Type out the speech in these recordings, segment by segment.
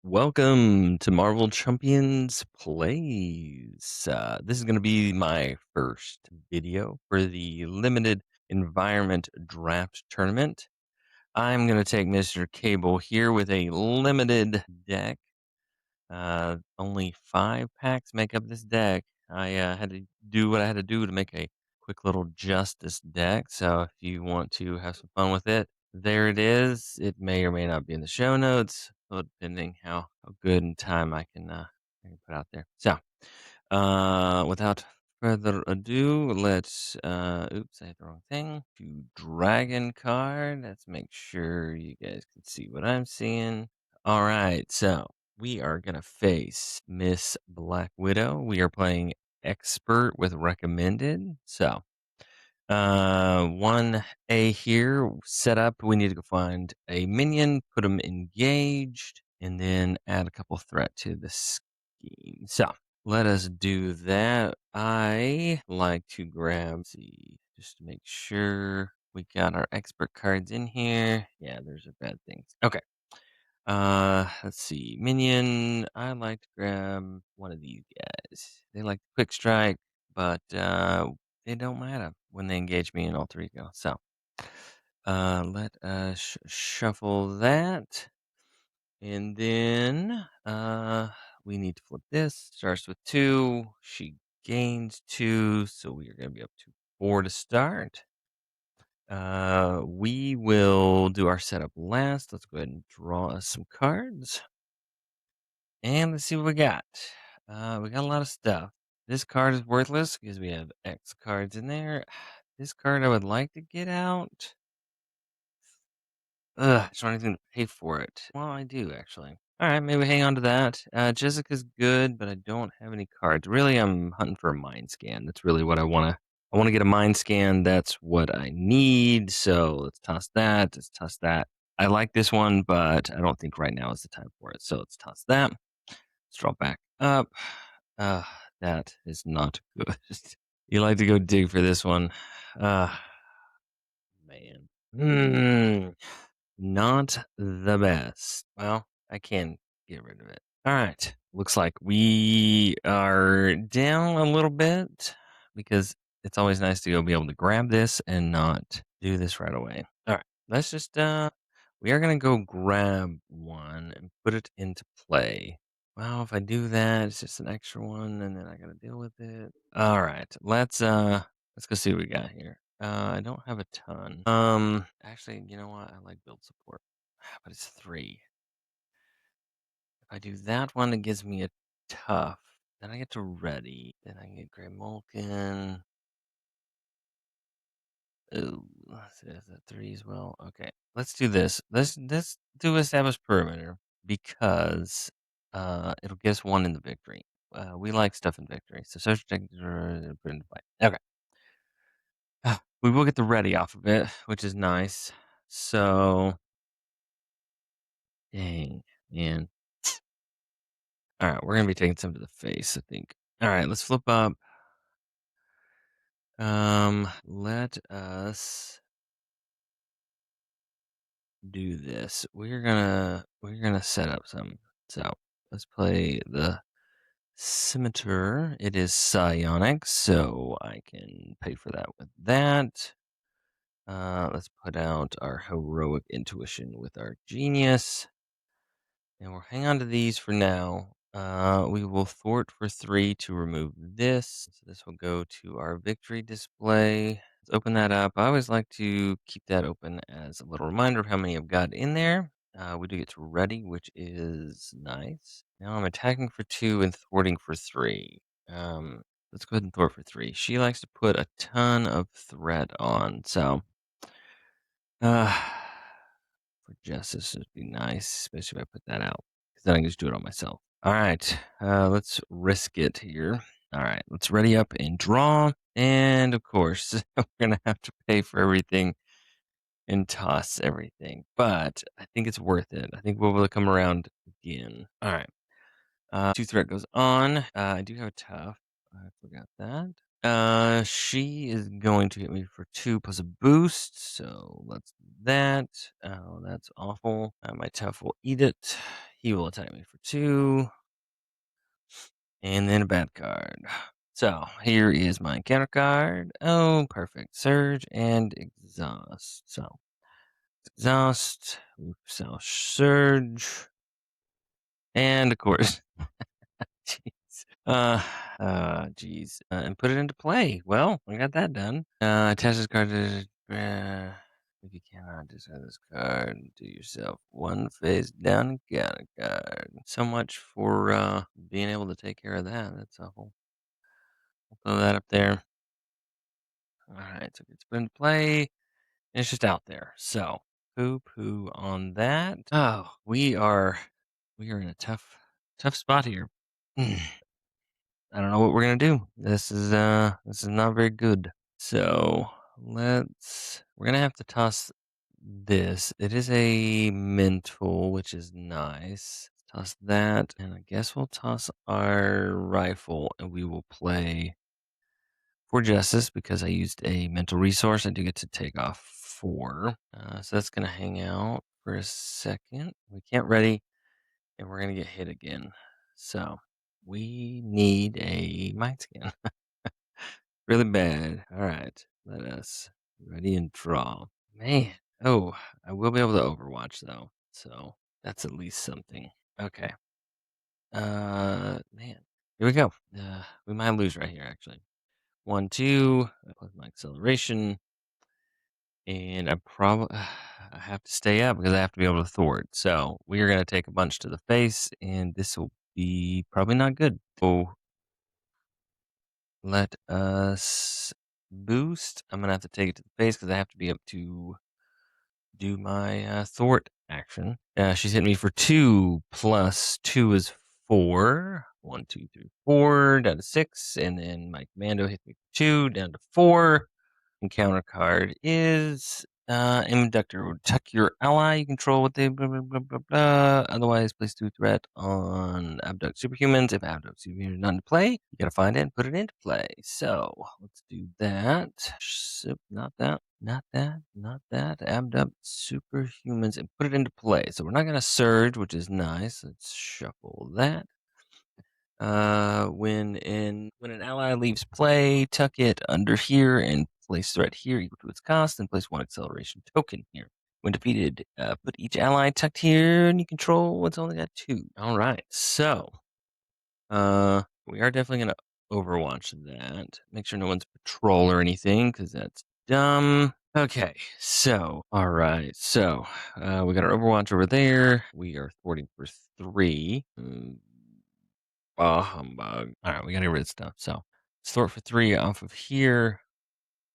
Welcome to Marvel Champions Plays. This is going to be my first video for the limited environment draft tournament. I'm going to take Mr. Cable here with a limited deck. Only 5 packs make up this deck. I had to do what I had to do to make a quick little Justice deck. So if you want to have some fun with it, there it is. It may or may not be in the show notes, depending how good in time I can put out there. So without further ado, let's oops, I hit the wrong thing. To Dragon card. Let's make sure you guys can see what I'm seeing. All right, so we are gonna face Miss Black Widow. We are playing expert with recommended. So 1A here set up. We need to go find a minion, put them engaged, and then add a couple threat to the scheme. So let us do that. I like to grab just to make sure we got our expert cards in here. Yeah, there's a bad things. Okay. Let's see. Minion. I like to grab one of these guys. They like quick strike, but they don't matter when they engage me in alter ego. So, let us shuffle that, and then we need to flip this. Starts with 2. She gains 2, so we are gonna be up to 4 to start. We will do our setup last. Let's go ahead and draw us some cards. And let's see what we got. We got a lot of stuff. This card is worthless because we have X cards in there. This card I would like to get out. I just don't even pay for it. Well, I do actually. All right, maybe hang on to that. Jessica's good, but I don't have any cards. Really, I'm hunting for a mind scan. That's really what I want to. I want to get a mind scan. That's what I need. So let's toss that. Let's toss that. I like this one, but I don't think right now is the time for it. So let's toss that. Let's draw back up. That is not good. You like to go dig for this one. Man. Not the best. Well, I can get rid of it. All right. Looks like we are down a little bit because it's always nice to be able to grab this and not do this right away. All right. Let's just we are going to go grab one and put it into play. Well, if I do that, it's just an extra one and then I got to deal with it. All right. Let's go see what we got here. I don't have a ton. Actually, you know what? I like build support, but it's 3. If I do that one, it gives me a tough. Then I get to ready. Then I get Gray Mulkin. Ooh, let's see, is that 3 as well? Okay, let's do this. Let's do establish perimeter because it'll get us 1 in the victory. We like stuff in victory. So social tech put into play. Okay. We will get the ready off of it, which is nice. So, dang, man. All right, we're gonna be taking some to the face, I think. All right, let's flip up. Let us do this. We're gonna set up some. So let's play the Scimitar. It is psionic, so I can pay for that with that. Let's put out our heroic intuition with our genius. And we'll hang on to these for now. We will thwart for 3 to remove this. So this will go to our victory display. Let's open that up. I always like to keep that open as a little reminder of how many I've got in there. We do get to ready, which is nice. Now I'm attacking for 2 and thwarting for 3. Let's go ahead and thwart for 3. She likes to put a ton of threat on, so uh, for justice would be nice, especially if I put that out. Because then I can just do it on myself. All right, let's risk it here. All right, let's ready up and draw. And of course, we're gonna have to pay for everything and toss everything. But I think it's worth it. I think we'll be able to come around again. All right. 2 threat goes on. I do have a tough. I forgot that. She is going to hit me for 2 plus a boost. So let's do that. Oh, that's awful. My tough will eat it. He will attack me for 2, and then a bad card. So here is my encounter card. Oh, perfect. Surge and exhaust. So exhaust, so surge, and of course, jeez. And put it into play. Well, I got that done. Attach this card to. If you cannot discard this card, do yourself one face down encounter card. So much for being able to take care of that. That's a whole. Throw that up there. All right, so it's put into play. And it's just out there. So poo poo on that. Oh, we are in a tough spot here. I don't know what we're gonna do. This is not very good. So we're gonna have to toss this. It is a mental, which is nice. Toss that, and I guess we'll toss our rifle, and we will play for justice because I used a mental resource. I do get to take off 4. So that's gonna hang out for a second. We can't ready, and we're gonna get hit again. So we need a mind scan. Really bad. All right. Let us ready and draw. Man. Oh, I will be able to overwatch though. So that's at least something. Okay. Man. Here we go. We might lose right here actually. 1, 2, plus my acceleration. And I probably I have to stay up because I have to be able to thwart. So we are gonna take a bunch to the face, and this will be probably not good. So let us boost. I'm gonna have to take it to the face because I have to be up to do my thwart action. She's hit me for 2 plus 2 is 4. 1, 2, 3, 4 down to 6, and then my commando hit me for 2 down to 4. Encounter card is Inductor. Tuck your ally you control with the blah blah blah blah blah. Otherwise, place 2 threat on abduct superhumans. If abduct superhumans not in play, you gotta find it and put it into play. So let's do that. Not that, not that, not that. Abduct superhumans and put it into play. So we're not gonna surge, which is nice. Let's shuffle that. When an ally leaves play, tuck it under here and place threat here equal to its cost, and place 1 acceleration token here. When defeated, put each ally tucked here, and you control what's only got 2. All right, so we are definitely gonna overwatch that. Make sure no one's patrol or anything, because that's dumb. Okay, so all right, so we got our overwatch over there. We are thwarting for 3. Humbug. All right, we got to get rid of stuff. So sort for 3 off of here.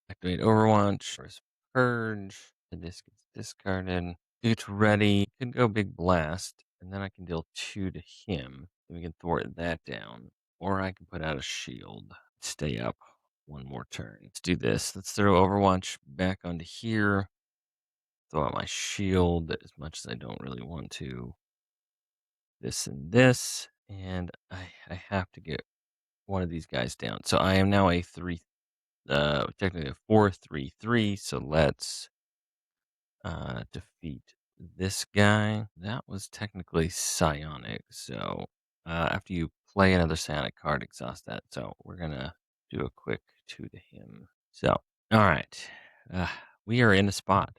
Activate Overwatch. First Purge. The disc gets discarded. It's ready. Could go Big Blast, and then I can deal 2 to him. Then we can thwart that down. Or I can put out a shield. Stay up 1 more turn. Let's do this. Let's throw Overwatch back onto here. Throw out my shield as much as I don't really want to. This and this. And I have to get one of these guys down. So I am now a 3, technically a 4-3-3. So let's defeat this guy. That was technically psionic. So after you play another psionic card, exhaust that. So we're gonna do a quick 2 to him. So all right, we are in a spot.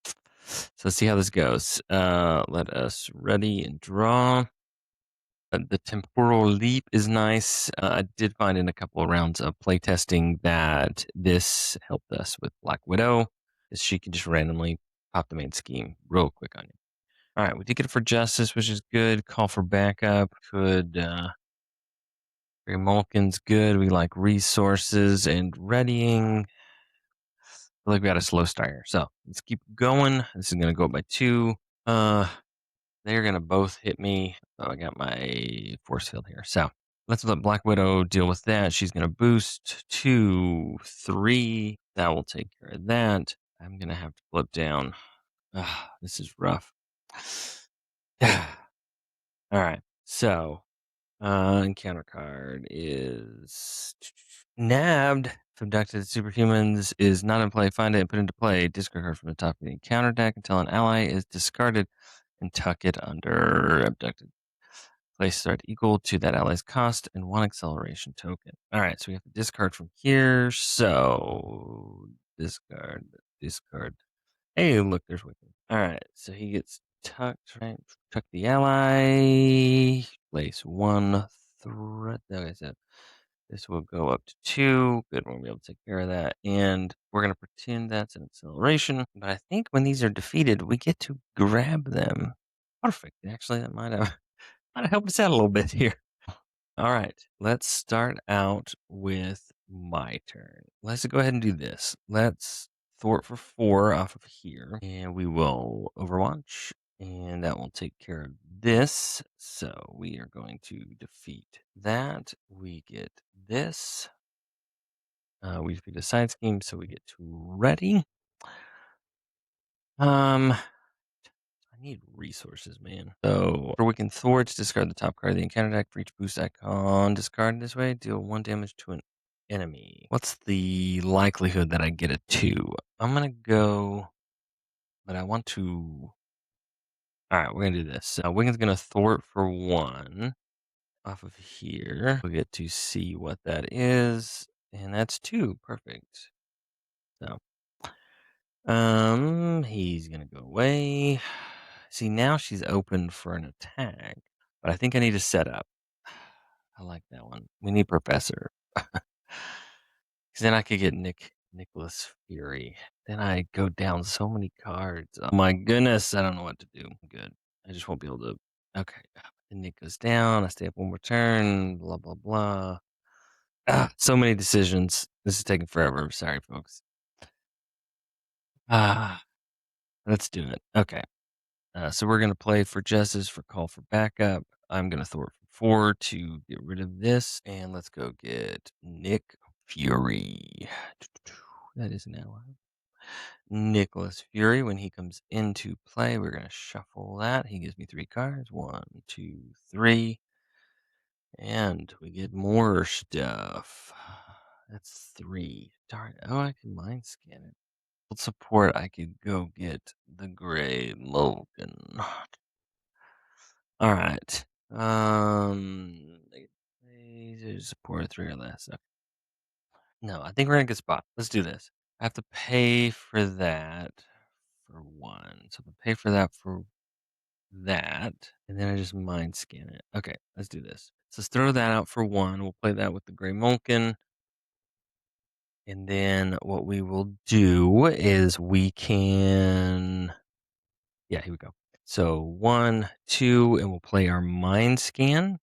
So let's see how this goes. Let us ready and draw. The temporal leap is nice. I did find in a couple of rounds of playtesting that this helped us with Black Widow, is she can just randomly pop the main scheme real quick on you. All right, we did get it for justice, which is good. Call for backup. Gray Mulkin's good. We like resources and readying. I feel like we got a slow start here. So let's keep going. This is going to go up by 2. They're going to both hit me. Oh, I got my force field here. So let's let Black Widow deal with that. She's going to boost 2, 3. That will take care of that. I'm going to have to flip down. This is rough. All right. So, encounter card is nabbed. If abducted superhumans is not in play, find it and put it into play. Discard card from the top of the encounter deck until an ally is discarded. and tuck it under abducted. Place start equal to that ally's cost and 1 acceleration token. All right, so we have to discard from here. So discard, discard. Hey, look, there's Wiccan. All right, so he gets tucked, right? Tuck the ally. Place 1 threat. Okay, so this will go up to 2. Good, we'll be able to take care of that. And we're going to pretend that's an acceleration. But I think when these are defeated, we get to grab them. Perfect. Actually, that might have helped us out a little bit here. All right, let's start out with my turn. Let's go ahead and do this. Let's thwart for 4 off of here, and we will Overwatch, and that will take care of this. So we are going to defeat that. We get this. We defeat a side scheme, so we get to ready. I need resources, man. So for Weakened Thwarts, discard the top card of the encounter deck for each boost icon. Discard this way, deal 1 damage to an enemy. What's the likelihood that I get a 2? I'm gonna go, but I want to. All right, we're gonna do this. Wicked's gonna thwart for 1 off of here. We get to see what that is, and that's 2. Perfect. So he's gonna go away. See, now she's open for an attack, but I think I need to set up. I like that one. We need Professor. Because then I could get Nicholas Fury. Then I go down so many cards. Oh my goodness, I don't know what to do. Good. I just won't be able to. Okay. Then Nick goes down. I stay up 1 more turn. Blah, blah, blah. So many decisions. This is taking forever. Sorry, folks. Let's do it. Okay. So we're going to play for Justice for Call for Backup. I'm going to thwart for 4 to get rid of this. And let's go get Nick Fury. That is now Nicholas Fury. When he comes into play, we're going to shuffle that. He gives me 3 cards. 1, 2, 3. And we get more stuff. That's 3. Darn. Oh, I can mind scan it. Support, I could go get the Gray Logan. All right. Support 3 or less. Okay. No, I think we're in a good spot. Let's do this. I have to pay for that for 1. So I pay for that for that, and then I just mind scan it. Okay, let's do this. So let's throw that out for 1. We'll play that with the Gray Mulkin. And then what we will do is we can. Yeah, here we go. So 1, 2, and we'll play our mind scan.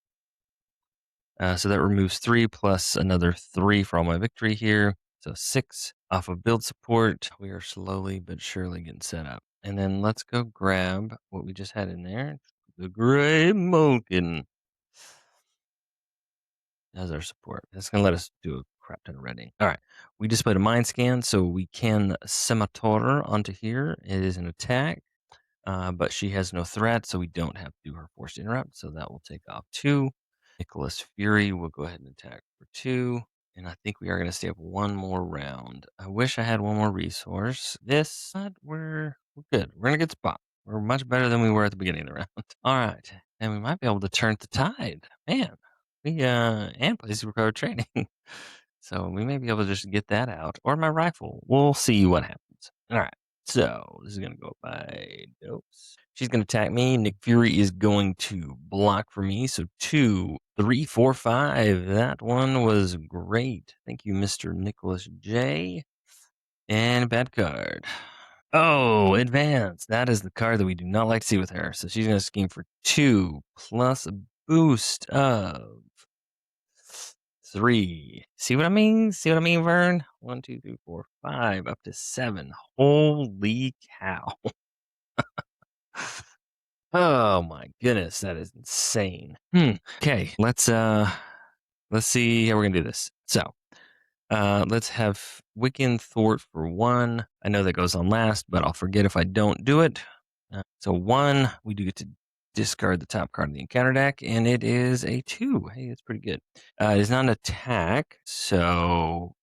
So that removes 3 plus another 3 for all my victory here. So 6 off of build support. We are slowly but surely getting set up. And then let's go grab what we just had in there. The Gray Mulkin. As our support. That's going to let us do a crap ton of reading. All right. We just played a mind scan, so we can scimitar onto here. It is an attack. But she has no threat, so we don't have to do her forced interrupt. So that will take off 2. Nicholas Fury will go ahead and attack for 2. And I think we are going to stay up 1 more round. I wish I had 1 more resource. But we're good. We're in a good spot. We're much better than we were at the beginning of the round. All right. And we might be able to turn the tide. Man, and place recover training. So we may be able to just get that out. Or my rifle. We'll see what happens. All right. So this is going to go by dose. She's going to attack me. Nick Fury is going to block for me. So 2, 3, 4, 5. That one was great. Thank you, Mr. Nicholas J. And bad card. Oh, advance. That is the card that we do not like to see with her. So she's going to scheme for 2 plus a boost of 3. See what I mean? See what I mean, Vern? 1, 2, 3, 4, 5, up to 7. Holy cow. Oh my goodness, that is insane. Okay, let's see how we're gonna do this. So let's have Wiccan Thwart for 1. I know that goes on last, but I'll forget if I don't do it. So 1, we do get to discard the top card of the encounter deck, and it is a 2. Hey, that's pretty good. It is not an attack, so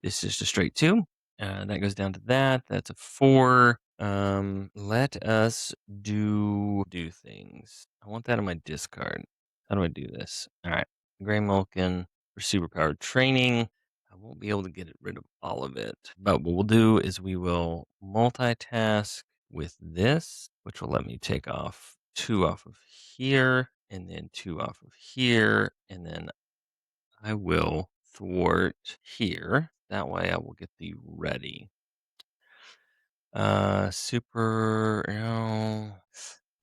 it's just a straight 2. That goes down to that. That's a 4. Let us do things. I want that in my discard. How do I do this? All right. Gray Mulkin for superpowered training. I won't be able to get rid of all of it. But what we'll do is we will multitask with this, which will let me take off 2 off of here and then 2 off of here. And then I will thwart here. That way I will get the ready. Super,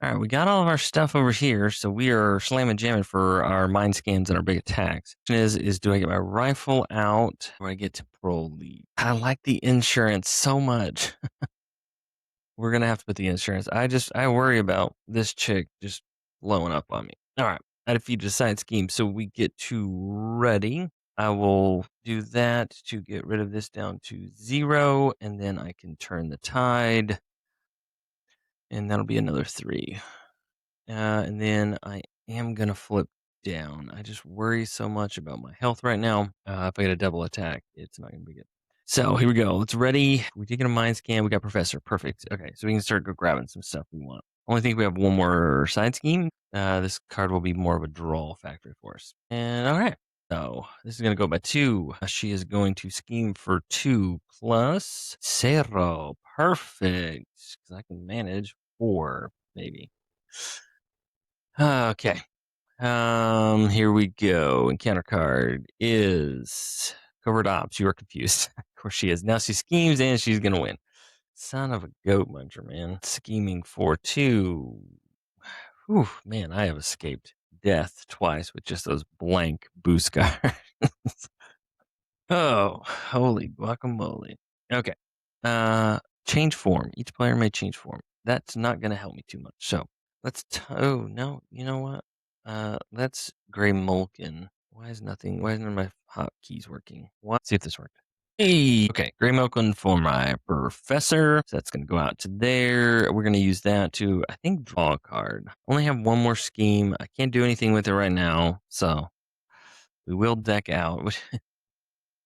All right, we got all of our stuff over here, so we are slamming jamming for our mind scans and our big attacks. Question is do I get my rifle out or I get temporal lead? I like the insurance so much. We're gonna have to put the insurance. I worry about this chick just blowing up on me. All right, I defeated a side scheme, so we get to ready. I will do that to get rid of this down to 0, and then I can turn the tide, and that'll be another 3. And then I am gonna flip down. I just worry so much about my health right now. If I get a double attack, it's not gonna be good. So here we go. It's ready. We did get a mind scan. We got Professor. Perfect. Okay, so we can start grabbing some stuff we want. Only think we have one more side scheme. This card will be more of a draw factory for us. And all right. So this is going to go by 2. She is going to scheme for 2 plus 0. Perfect. Because I can manage 4, maybe. Okay. Here we go. Encounter card is covert ops. You are confused. Of course she is. Now she schemes and she's gonna win. Son of a goat muncher, man. Scheming for 2. Whew, man, I have escaped death twice with just those blank boost cards. Oh, holy guacamole. Okay. Change form. Each player may change form. That's not gonna help me too much. So oh no, you know what? Let's Gray Mulkin. Why is none of my hotkeys working? What? See if this worked. Hey, okay, Gray Mulkin for my professor. So that's gonna go out to there. We're gonna use that to, I think, draw a card. Only have one more scheme. I can't do anything with it right now, so we will deck out,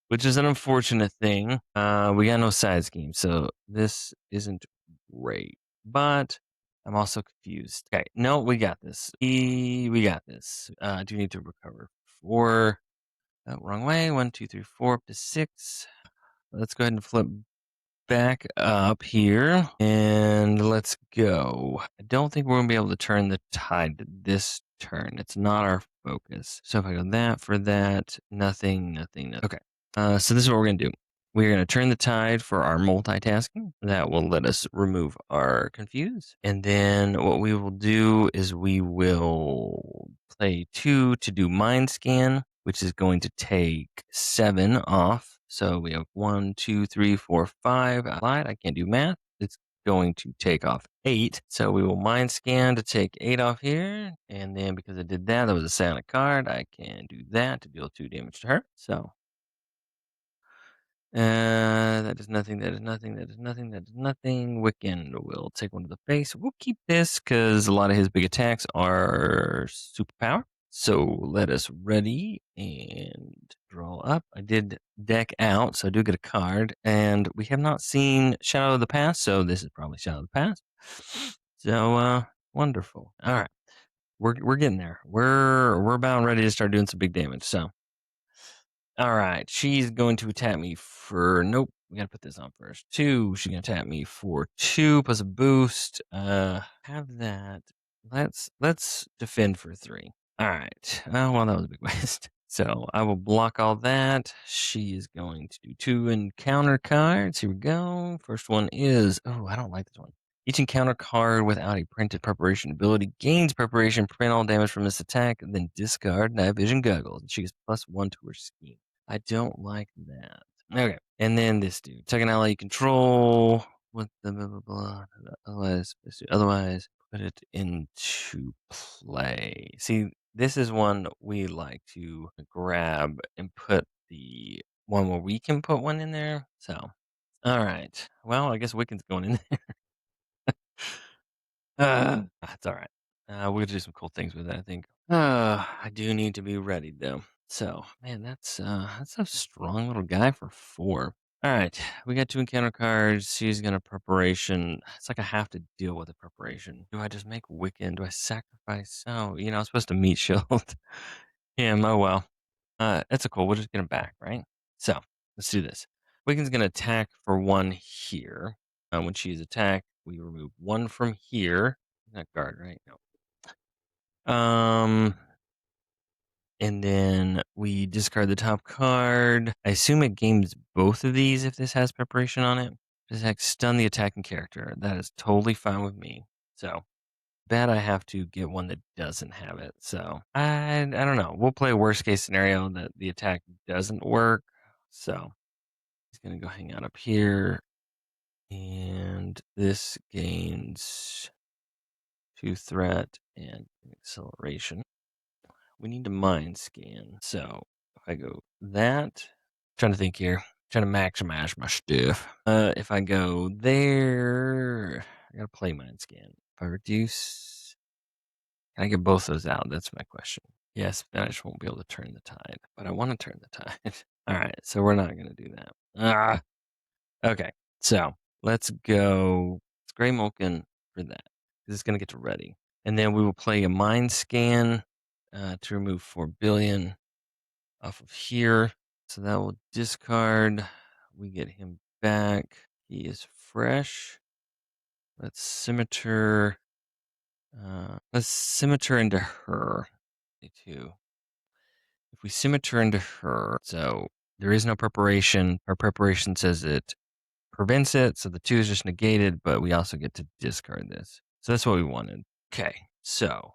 which is an unfortunate thing. We got no side scheme, so this isn't great. But I'm also confused. Okay, no, we got this. We got this. I do need to recover 4. Wrong way. 1, 2, 3, 4 up to 6. Let's go ahead and flip back up here and let's go. I don't think we're gonna be able to turn the tide this turn. It's not our focus. So if I go that for that, nothing. Okay. So this is what we're gonna do. We're gonna turn the tide for our multitasking. That will let us remove our confuse. And then what we will do is we will play 2 to do mind scan, which is going to take 7 off. So we have 1, 2, 3, 4, 5. I lied. I can't do math. It's going to take off 8. So we will mind scan to take 8 off here. And then because I did that, that was a silent card. I can do that to deal 2 damage to her. So that is nothing. That is nothing. That is nothing. That is nothing. Wiccan will take 1 to the face. We'll keep this because a lot of his big attacks are superpower. So let us ready and draw up. I did deck out, so I do get a card. And we have not seen Shadow of the Past, so this is probably Shadow of the Past. So wonderful. All right. We're getting there. We're about ready to start doing some big damage. So all right, she's going to attack me for nope. We gotta put this on first. 2. She's gonna attack me for 2 plus a boost. Have that. Let's defend for 3. All right. Oh well, that was a big waste. So I will block all that. She is going to do 2 encounter cards. Here we go. First one is I don't like this one. Each encounter card without a printed preparation ability gains preparation, prevent all damage from this attack, and then discard night vision goggles. And she gets +1 to her scheme. I don't like that. Okay. And then this dude. Second ally you control. What the blah blah blah. Otherwise, put it into play. See, this is one we like to grab and put the one where we can put one in there. So, all right. Well, I guess Wiccan's going in there. It's all right. We'll do some cool things with it, I think. I do need to be ready though. So, man, that's a strong little guy for 4. All right, we got 2 encounter cards. She's gonna preparation. It's like I have to deal with the preparation. Do I just make Wiccan? Do I sacrifice? Oh, I'm supposed to meat shield him. Oh well. It's a cool. We'll just get him back, right? So let's do this. Wiccan's gonna attack for 1 here. When she's attacked, we remove 1 from here. Not guard, right? No. And then we discard the top card. I assume it games both of these if this has preparation on it. Just heck, stun the attacking character. That is totally fine with me. So bad I have to get one that doesn't have it. So I don't know. We'll play a worst case scenario that the attack doesn't work. So he's gonna go hang out up here. And this gains 2 threat and acceleration. We need to mind scan. So if I go that, trying to think here, trying to maximize my stuff. If I go there, I gotta play mind scan. If I reduce, can I get both those out? That's my question. Yes, then I just won't be able to turn the tide, but I want to turn the tide. All right, so we're not gonna do that. Okay, so let's go. It's Gray Mulkin for that. It's gonna get to ready, and then we will play a mind scan to remove 4 billion off of here. So that will discard. We get him back. He is fresh. Let's scimitar. Let's scimitar into her. Too. If we scimitar into her, so there is no preparation. Our preparation says it prevents it, so the 2 is just negated, but we also get to discard this. So that's what we wanted. Okay, so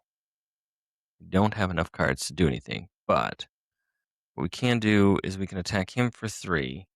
we don't have enough cards to do anything, but what we can do is we can attack him for 3,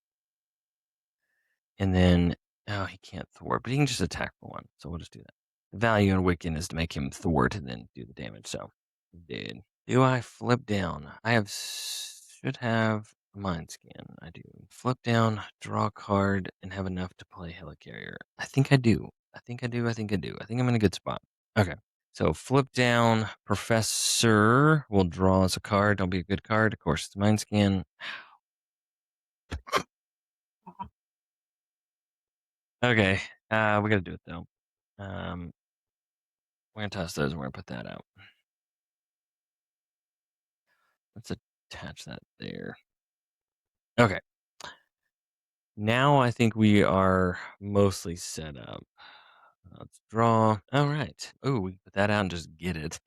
and then he can't thwart, but he can just attack for 1. So we'll just do that. The value in Wiccan is to make him thwart and then do the damage. So we did. Do I flip down? Should have a mind scan. I do. Flip down, draw a card, and have enough to play Helicarrier. I think I do. I think I do. I think I do. I think I'm in a good spot. Okay. So flip down, Professor will draw us a card. Don't be a good card. Of course, it's mind scan. Okay. We gotta do it though. We're gonna toss those and we're gonna put that out. Let's attach that there. Okay. Now I think we are mostly set up. Let's draw. All right. Oh, we can put that out and just get it.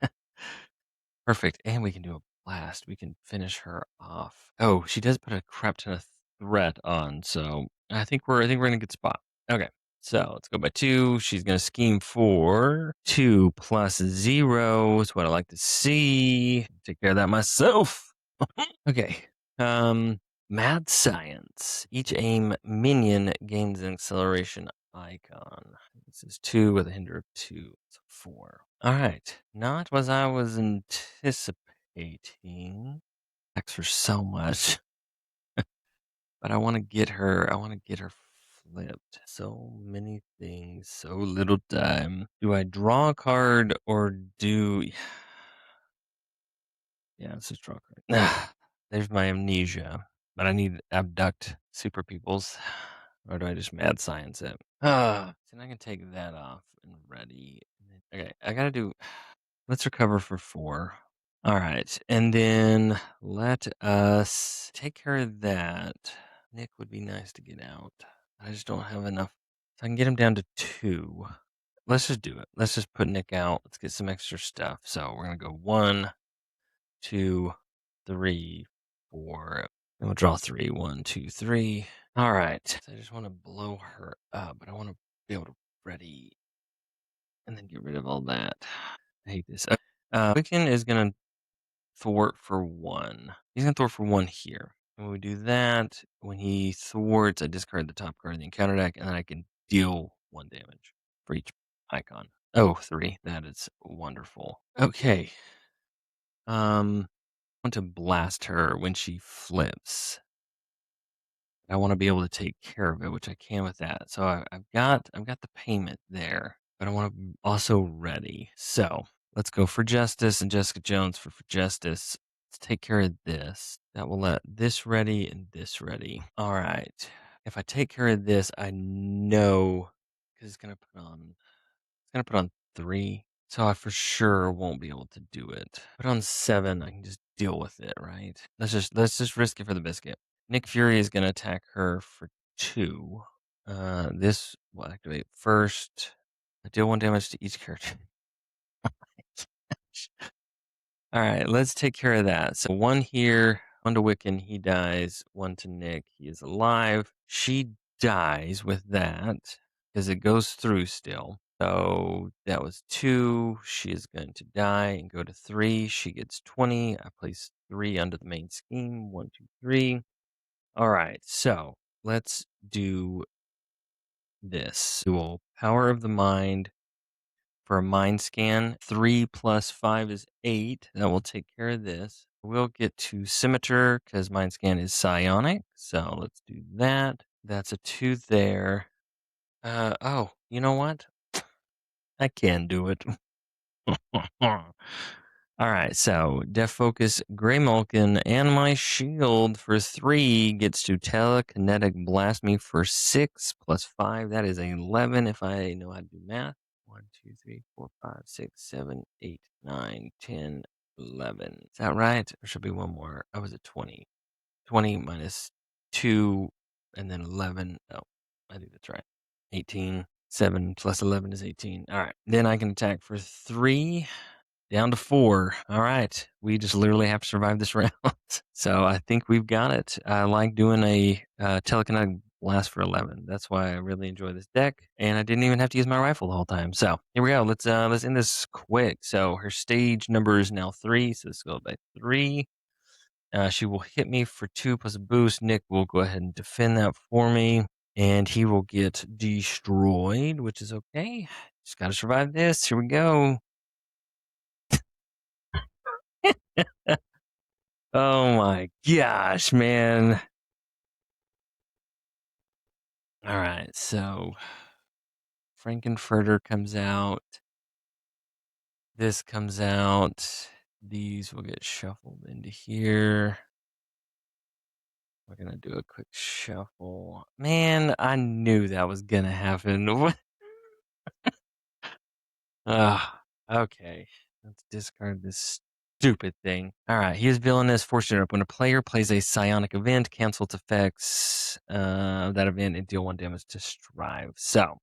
Perfect. And we can do a blast. We can finish her off. Oh, she does put a crap ton of threat on, so I think we're in a good spot. Okay. So let's go by 2. She's gonna scheme for 2 plus 0 is what I like to see. Take care of that myself. Okay. Mad science. Each aim minion gains an acceleration icon. This is 2 with a hinder of 2. So 4. All right. Not as I was anticipating. Thanks for so much. But I want to get her. I want to get her flipped. So many things. So little time. Do I draw a card or do? Yeah, let's just draw a card. There's my amnesia. But I need abduct super peoples. Or do I just mad science it? So I can take that off and ready. Okay, I gotta do. Let's recover for 4. All right, and then let us take care of that. Nick would be nice to get out. I just don't have enough. So I can get him down to 2. Let's just do it. Let's just put Nick out. Let's get some extra stuff. So we're gonna go 1, 2, 3, 4. And we'll draw 3. 1, 2, 3. All right. So I just want to blow her up, but I want to be able to ready and then get rid of all that. I hate this. Wiccan is gonna thwart for 1. He's gonna thwart for 1 here. And when we do that, when he thwarts, I discard the top card of the encounter deck, and then I can deal 1 damage for each icon. Oh, 3. That is wonderful. Okay. I want to blast her when she flips. I want to be able to take care of it, which I can with that. So I've got the payment there, but I want to also ready. So let's go for justice and Jessica Jones for justice. Let's take care of this. That will let this ready and this ready. All right. If I take care of this, I know because it's gonna put on 3, so I for sure won't be able to do it. Put on 7, I can just deal with it, right? Let's just risk it for the biscuit. Nick Fury is gonna attack her for 2. This will activate first. I deal 1 damage to each character. All right, let's take care of that. So 1 here, 1 to Wiccan, he dies. 1 to Nick, he is alive. She dies with that because it goes through still. So that was 2. She is going to die and go to 3. She gets 20. I place 3 under the main scheme. 1, 2, 3. All right, so let's do this. Dual power of the mind. For a mind scan, 3 plus 5 is 8. That will take care of this. We'll get to Scimitar because mind scan is psionic. So let's do that. That's a 2 there. Oh, you know what? I can do it. All right, so Def Focus, Grey Mulkin, and my shield for 3 gets to telekinetic blast me for 6 plus 5. That is 11 if I know how to do math. 1, 2, 3, 4, 5, 6, 7, 8, 9, 10, 11. Is that right? There should be one more. I was at 20. 20 minus 2, and then 11. Oh, I think that's right. 18. 7 plus 11 is 18. All right. Then I can attack for 3. Down to 4. All right. We just literally have to survive this round. So I think we've got it. I like doing a telekinetic blast for 11. That's why I really enjoy this deck. And I didn't even have to use my rifle the whole time. So here we go. Let's end this quick. So her stage number is now 3. So let's go by 3. She will hit me for 2 plus a boost. Nick will go ahead and defend that for me. And he will get destroyed, which is okay. Just got to survive this. Here we go. Oh my gosh, man. All right, so Frankenfurter comes out. This comes out. These will get shuffled into here. We're going to do a quick shuffle. Man, I knew that was going to happen. Okay. Let's discard this stupid thing. All right. He is villainous. Fortune up. When a player plays a psionic event, cancel its effects of that event and deal 1 damage to Strive. So,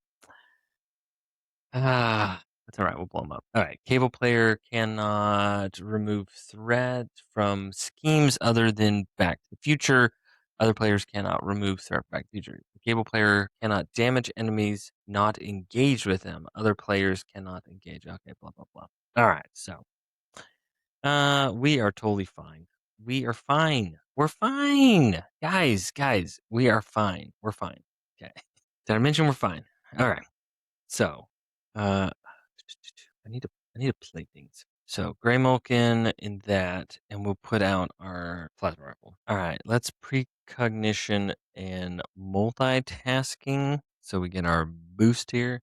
that's all right. We'll blow him up. All right. Cable player cannot remove threat from schemes other than Back to the Future. Other players cannot remove threat from Back to the Future. The cable player cannot damage enemies not engaged with them. Other players cannot engage. Okay, blah, blah, blah. All right. So, we are totally fine. We are fine. We're fine. Guys, we are fine. We're fine. Okay. Did I mention we're fine? All right. So, I need to play things. So Grey Mulkin in that, and we'll put out our plasma rifle. All right, let's precognition and multitasking. So we get our boost here.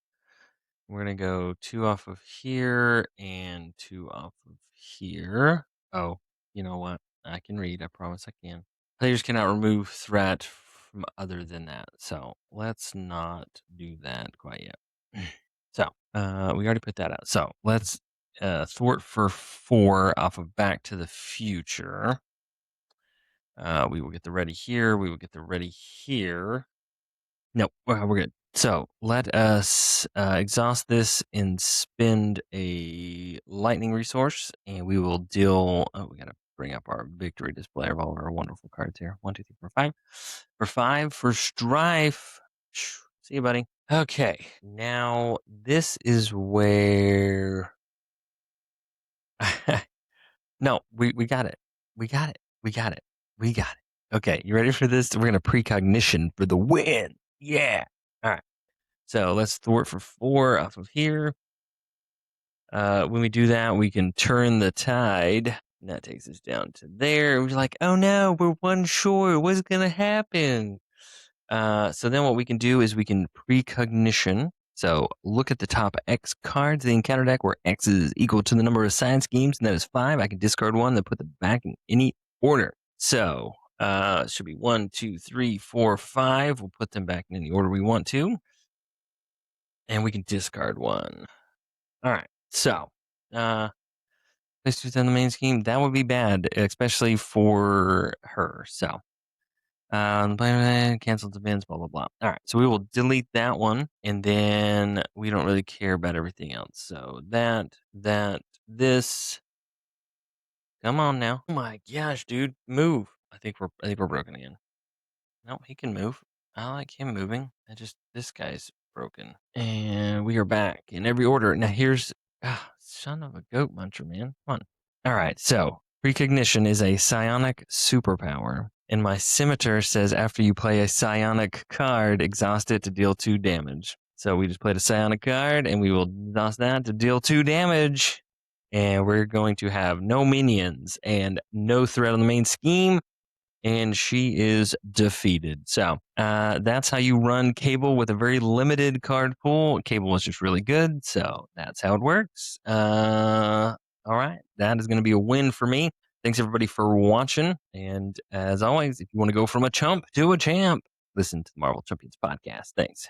We're gonna go 2 off of here and 2 off of here. Oh, you know what? I can read. I promise I can. Players cannot remove threat from other than that. So let's not do that quite yet. So we already put that out. So let's thwart for 4 off of Back to the Future. We will get the ready here. We will get the ready here. Nope, we're good. So let us exhaust this and spend a lightning resource, and we will deal. Oh, we got to bring up our victory display of all of our wonderful cards here. 1, 2, 3, 4, 5. For 5 for Strife. See you, buddy. Okay, now this is where. No, we got it. We got it. We got it. We got it. Okay, you ready for this? We're going to precognition for the win. Yeah. All right. So let's thwart for 4 off of here. When we do that, we can turn the tide. And that takes us down to there. We're like, oh no, we're 1 short. What's going to happen? So then what we can do is we can precognition. So look at the top X cards of the encounter deck where X is equal to the number of side schemes, and that is 5. I can discard 1, then put them back in any order. So It should be 1, 2, 3, 4, 5. We'll put them back in the order we want to. And we can discard one. All right. So, place within the main scheme, that would be bad, especially for her. So, cancel demands, blah, blah, blah. All right. So we will delete that one. And then we don't really care about everything else. So this. Come on now. Oh my gosh, dude. Move. I think we're broken again. No, he can move. I like him moving. This guy's broken. And we are back in every order. Now here's son of a goat muncher, man. Come on. All right, so precognition is a psionic superpower. And my scimitar says after you play a psionic card, exhaust it to deal 2 damage. So we just played a psionic card and we will exhaust that to deal 2 damage. And we're going to have no minions and no threat on the main scheme. And she is defeated. So that's how you run Cable with a very limited card pool. Cable was just really good, so that's how it works. All right, that is going to be a win for me. Thanks everybody for watching. And as always, if you want to go from a chump to a champ, listen to the Marvel Champions podcast. Thanks.